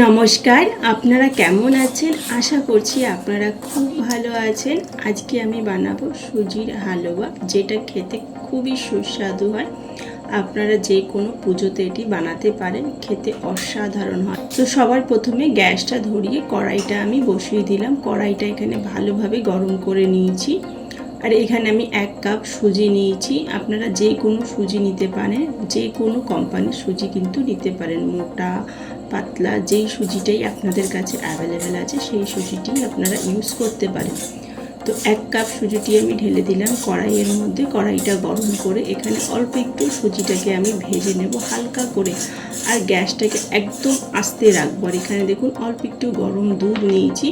নমস্কার, আপনারা কেমন আছেন? আশা করছি আপনারা খুব ভালো আছেন। আজকে আমি বানাবো সুজির হালুয়া, যেটা খেতে খুবই সুস্বাদু হয়। আপনারা যে কোনো পুজোতে এটি বানাতে পারেন, খেতে অসাধারণ হয়। তো সবার প্রথমে গ্যাসটা ধরিয়ে কড়াইটা আমি বসিয়ে দিলাম। কড়াইটা এখানে ভালোভাবে গরম করে নিয়েছি। আর এখানে আমি 1 কাপ সুজি নিয়েছি। আপনারা যে কোনো সুজি নিতে পারেন, যে কোনো কোম্পানির সুজি কিন্তু নিতে পারেন। মোটা পাতলা যেই সুজিটাই আপনাদের কাছে অ্যাভেলেবেল আছে সেই সুজিটি আপনারা ইউজ করতে পারেন। তো 1 কাপ সুজিটি আমি ঢেলে দিলাম কড়াইয়ের মধ্যে। কড়াইটা গরম করে এখানে অল্প একটু সুজিটাকে আমি ভেজে নেব হালকা করে। আর গ্যাসটাকে একদম আস্তে রাখবো। আর এখানে দেখুন অল্প একটু গরম দুধ নিয়েছি।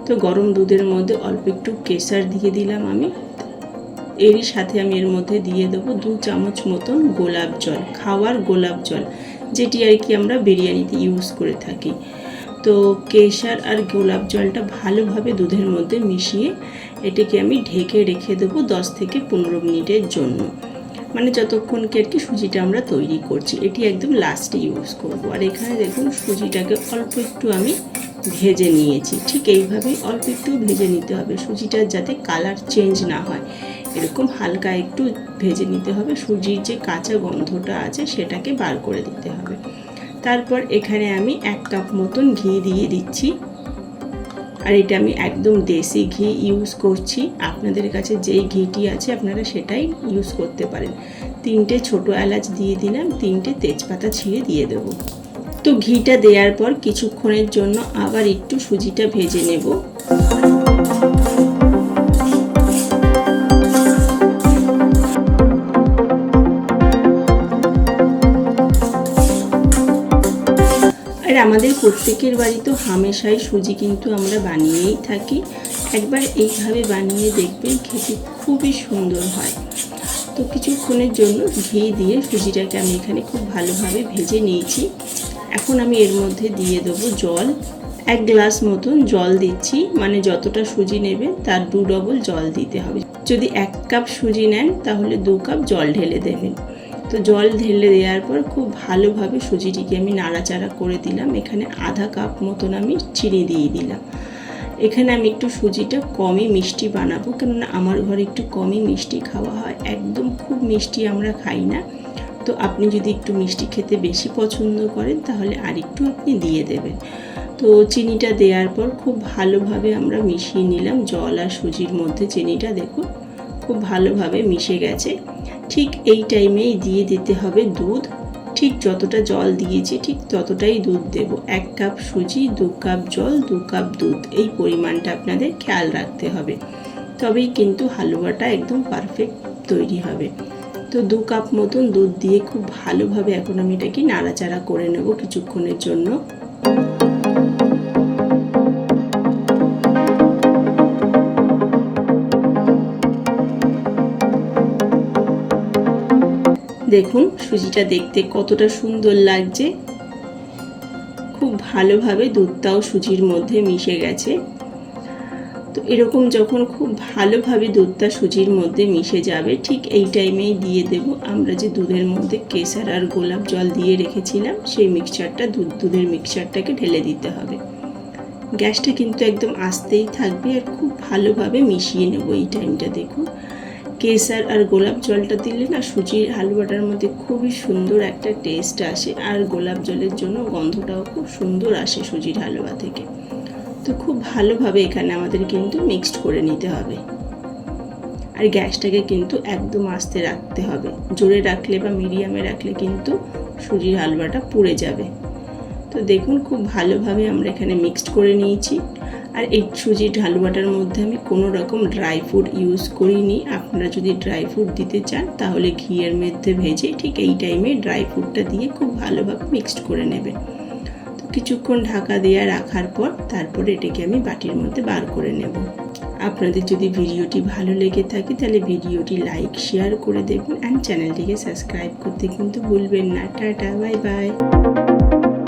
তো গরম দুধের মধ্যে অল্প একটু কেশর দিয়ে দিলাম আমি। এরই সাথে আমি এর মধ্যে দিয়ে দেবো 2 চামচ মতন গোলাপ জল, খাওয়ার গোলাপ জল, যেটি আর কি আমরা বিরিয়ানিতে ইউজ করে থাকি। তো কেশর আর গোলাপ জলটা ভালোভাবে দুধের মধ্যে মিশিয়ে এটাকে আমি ঢেকে রেখে দেবো 10 থেকে 15 মিনিটের জন্য। মানে যতক্ষণকে আর কি সুজিটা আমরা তৈরি করছি, এটি একদম লাস্টে ইউজ করব। আর এখানে দেখুন সুজিটাকে অল্প একটু আমি ভেজে নিয়েছি। ঠিক এইভাবেই অল্প একটু ভেজে নিতে হবে, সুজিটার যাতে কালার চেঞ্জ না হয়, এরকম হালকা একটু ভেজে নিতে হবে। সুজির যে কাঁচা গন্ধটা আছে সেটাকে বার করে দিতে হবে। তারপর এখানে আমি 1 কাপ মতন ঘি দিয়ে দিচ্ছি। আর এটা আমি একদম দেশি ঘি ইউজ করছি। আপনাদের কাছে যেই ঘিটি আছে আপনারা সেটাই ইউজ করতে পারেন। 3টে ছোটো এলাচ দিয়ে দিলাম, 3টে তেজপাতা ছিঁড়ে দিয়ে দেবো। তো ঘিটা দেওয়ার পর কিছুক্ষণের জন্য আবার একটু সুজিটা ভেজে নেব। আর আমাদের প্রত্যেকের বাড়িতে হামেশাই সুজি কিন্তু আমরা বানিয়েই থাকি। একবার এইভাবে বানিয়ে দেখবেন, খেতে খুবই সুন্দর হয়। তো কিছুক্ষণের জন্য ঘি দিয়ে সুজিটাকে আমি এখানে খুব ভালোভাবে ভেজে নিয়েছি। এখন আমি এর মধ্যে দিয়ে দেবো জল। 1 গ্লাস মতন জল দিচ্ছি, মানে যতটা সুজি নেবেন তার 2 ডবল জল দিতে হবে। যদি 1 কাপ সুজি নেন তাহলে 2 কাপ জল ঢেলে দেবেন। তো জল ঢেলে দেওয়ার পর খুব ভালোভাবে সুজিটিকে আমি নাড়াচাড়া করে দিলাম। এখানে আধা কাপ মতন আমি চিনি দিয়ে দিলাম। এখানে আমি একটু সুজিটা কমই মিষ্টি বানাবো, কেননা আমার ঘরে একটু কমই মিষ্টি খাওয়া হয়, একদম খুব মিষ্টি আমরা খাই না। তো আপনি যদি একটু মিষ্টি খেতে বেশি পছন্দ করেন তাহলে আর একটু আপনি দিয়ে দেবেন। তো চিনিটা দেওয়ার পর খুব ভালোভাবে আমরা মিশিয়ে নিলাম। জল আর সুজির মধ্যে চিনিটা দেখুন খুব ভালোভাবে মিশে গেছে। ঠিক এই টাইমেই দিয়ে দিতে হবে দুধ। ঠিক যতটা জল দিয়েছি ঠিক ততটাই দুধ দেব। 1 কাপ সুজি, 2 কাপ জল, 2 কাপ দুধ, এই পরিমাণটা আপনাদের খেয়াল রাখতে হবে, তবেই কিন্তু হালুয়াটা একদম পারফেক্ট তৈরি হবে। তো 2 কাপ মতন দুধ দিয়ে খুব ভালোভাবে এখন আমি এটাকে নাড়াচাড়া করে নেব কিছুক্ষণের জন্য। দেখুন সুজিটা দেখতে কতটা সুন্দর লাগছে। খুব ভালোভাবে দুধটাও সুজির মধ্যে মিশে গেছে। তো এরকম যখন খুব ভালোভাবে দুধটা সুজির মধ্যে মিশে যাবে, ঠিক এই টাইমেই দিয়ে দেব আমরা যে দুধের মধ্যে কেশর আর গোলাপ জল দিয়ে রেখেছিলাম সেই মিক্সচারটা, দুধের মিক্সচারটাকে ঢেলে দিতে হবে। গ্যাসটা কিন্তু একদম আস্তেই থাকবে আর খুব ভালোভাবে মিশিয়ে নেব এই টাইমটা। দেখুন কেশর আর গোলাপ জলটা দিলে না সুজির হালুয়াটার মধ্যে খুবই সুন্দর একটা টেস্ট আসে, আর গোলাপ জলের জন্য গন্ধটাও খুব সুন্দর আসে সুজির হালুয়া থেকে। তো খুব ভালোভাবে এখানে আমাদের কিন্তু মিক্সড করে নিতে হবে। আর গ্যাসটাকে কিন্তু একদম আস্তে রাখতে হবে, জোরে রাখলে বা মিডিয়ামে রাখলে কিন্তু সুজির হালুয়াটা পুড়ে যাবে। তো দেখুন খুব ভালোভাবে আমরা এখানে মিক্সড করে নিয়েছি। আর এই সুজির হালুয়াটার মধ্যে আমি কোনো রকম ড্রাই ফ্রুট ইউজ করিনি। আপনারা যদি ড্রাই ফ্রুট দিতে চান তাহলে ঘিয়ের মধ্যে ভেজে ঠিক এই টাইমে ড্রাই ফ্রুটটা দিয়ে খুব ভালোভাবে মিক্সড করে নেবেন। তো কিছুক্ষণ ঢাকা দিয়ে রাখার পর তারপরে এটাকে আমি বাটির মধ্যে বার করে নেব। আপনাদের যদি ভিডিওটি ভালো লেগে থাকে তাহলে ভিডিওটি লাইক শেয়ার করে দেবেন, অ্যান্ড চ্যানেলটিকে সাবস্ক্রাইব করতে কিন্তু ভুলবেন না। Tata, bye bye.